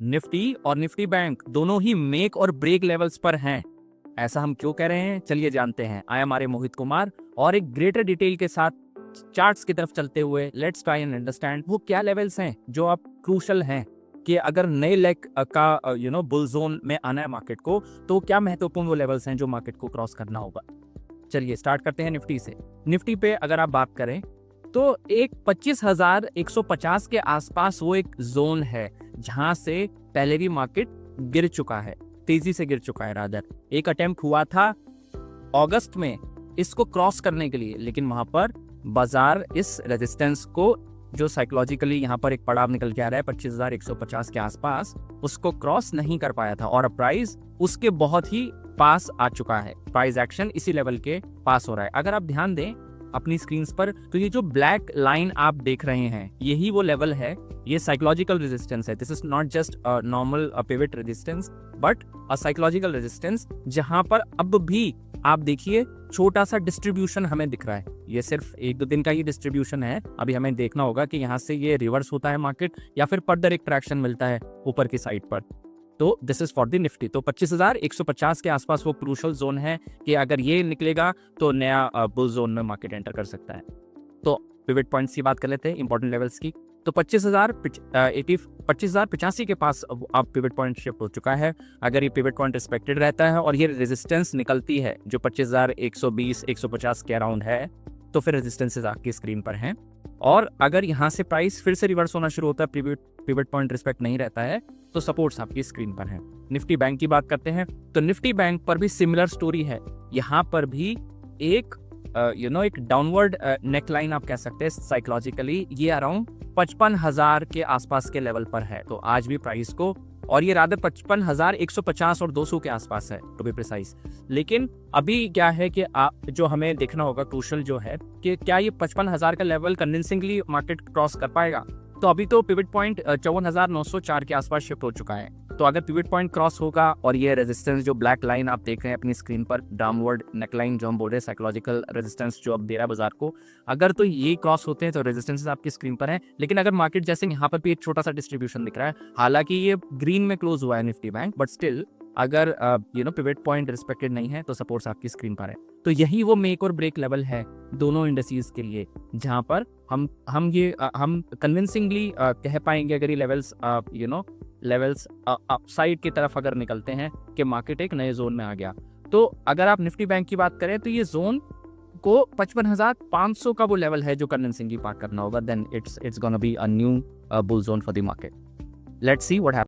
Nifty और Nifty bank दोनों ही make और ब्रेक लेवल्स पर हैं। ऐसा हम क्यों कह रहे हैं, चलिए जानते हैं। I M R Mohit Kumar और एक ग्रेटर डिटेल के साथ चार्ट्स की तरफ चलते हुए लेट्स ट्राई एंड अंडरस्टैंड वो क्या लेवल्स हैं जो आप क्रूशल हैं कि अगर नए लेग का बुल जोन में आना है मार्केट को, तो क्या महत्वपूर्ण वो लेवल्स हैं जो मार्केट को क्रॉस करना होगा। चलिए स्टार्ट करते हैं निफ्टी से। निफ्टी पे अगर आप बात करें तो एक 25,150 के आसपास वो एक जोन है जहां से पहले भी मार्केट गिर चुका है, तेजी से गिर चुका है। रादर एक अटेम्प्ट हुआ था अगस्त में इसको क्रॉस करने के लिए, लेकिन वहां पर बाजार इस रेजिस्टेंस को जो साइकोलॉजिकली यहाँ पर एक पड़ाव निकल के आ रहा है 25,150 के आसपास, उसको क्रॉस नहीं कर पाया था और अब प्राइस उसके बहुत ही पास आ चुका है। प्राइस एक्शन इसी लेवल के पास हो रहा है। अगर आप ध्यान दें अपनी स्क्रीन पर तो ये जो ब्लैक लाइन आप देख रहे हैं यही वो लेवल है, ये साइकोलॉजिकल रेजिस्टेंस है। This is not just normal pivot resistance but a psychological resistance, जहां पर अब भी आप देखिए छोटा सा डिस्ट्रीब्यूशन हमें दिख रहा है। ये सिर्फ 1-2 दिन का ही डिस्ट्रीब्यूशन है। अभी हमें देखना होगा कि यहाँ से ये रिवर्स होता है मार्केट या फिर फर्दर एक ट्रैक्शन मिलता है ऊपर की साइड पर। तो this is for the Nifty. तो 25,150 के आसपास वो क्रूशल जोन है कि अगर ये निकलेगा तो नया बुल जोन में मार्केट एंटर कर सकता है। तो पिवट पॉइंट्स की बात कर लेते हैं, इंपॉर्टेंट लेवल्स की। तो 25,085 के पास अब पिवट पॉइंट शिफ्ट हो चुका है। अगर ये पिवट पॉइंट रिस्पेक्टेड रहता है और ये रेजिस्टेंस निकलती है जो 25,120-150 के अराउंड है, तो फिर रेजिस्टेंसेस आपकी स्क्रीन पर हैं। और अगर यहाँ से प्राइस फिर से रिवर्स होना शुरू होता है, पिवट पॉइंट रिस्पेक्ट नहीं रहता है, तो सपोर्ट्स आपकी स्क्रीन पर हैं। निफ्टी बैंक की बात करते हैं तो निफ्टी बैंक पर भी सिमिलर स्टोरी है। यहाँ पर भी एक एक डाउनवर्ड नेकलाइन आप कह सकते हैं साइकोलॉजिकली, ये अराउंड 55,000 के आसपास के लेवल पर है। तो आज भी प्राइस को, और ये रादर 55,150 और 200 के आसपास है टू बी प्रिसाइज। लेकिन अभी क्या है कि आप जो हमें देखना होगा क्रूशल जो है कि क्या ये 55,000 का लेवल कन्विंसिंगली मार्केट क्रॉस कर पाएगा। तो अभी तो पिवट पॉइंट 54,904 के आसपास शिफ्ट हो चुका है। तो अगर पिवट पॉइंट क्रॉस होगा और ये रेजिस्टेंस जो ब्लैक लाइन आप देख रहे हैं अपनी स्क्रीन पर, डाउनवर्ड नेकलाइन जो हम बोल रहे हैं, साइकोलॉजिकल रेजिस्टेंस जो अब दे रहा है बाजार को, अगर तो ये क्रॉस होते हैं तो रेजिस्टेंसेस आपकी स्क्रीन पर हैं। लेकिन अगर मार्केट जैसे यहाँ पर भी एक छोटा सा डिस्ट्रीब्यूशन दिख रहा है, हालांकि ये ग्रीन में क्लोज हुआ है निफ्टी बैंक, बट स्टिल अगर पिवट पॉइंट रिस्पेक्टेड नहीं है तो सपोर्ट्स आपकी स्क्रीन पर है। तो यही वो मेक और ब्रेक लेवल है दोनों इंडस्ट्रीज के लिए, जहां पर हम कन्विंसिंगली कह पाएंगे अगर ये लेवल्स अपसाइड की तरफ अगर निकलते हैं कि मार्केट एक नए जोन में आ गया। तो अगर आप निफ्टी बैंक की बात करें तो ये जोन को 55,500 का वो लेवल है जो कन्विंसिंगली पार करना होगा, then it's gonna be a new bull zone for the market. Let's see what happens.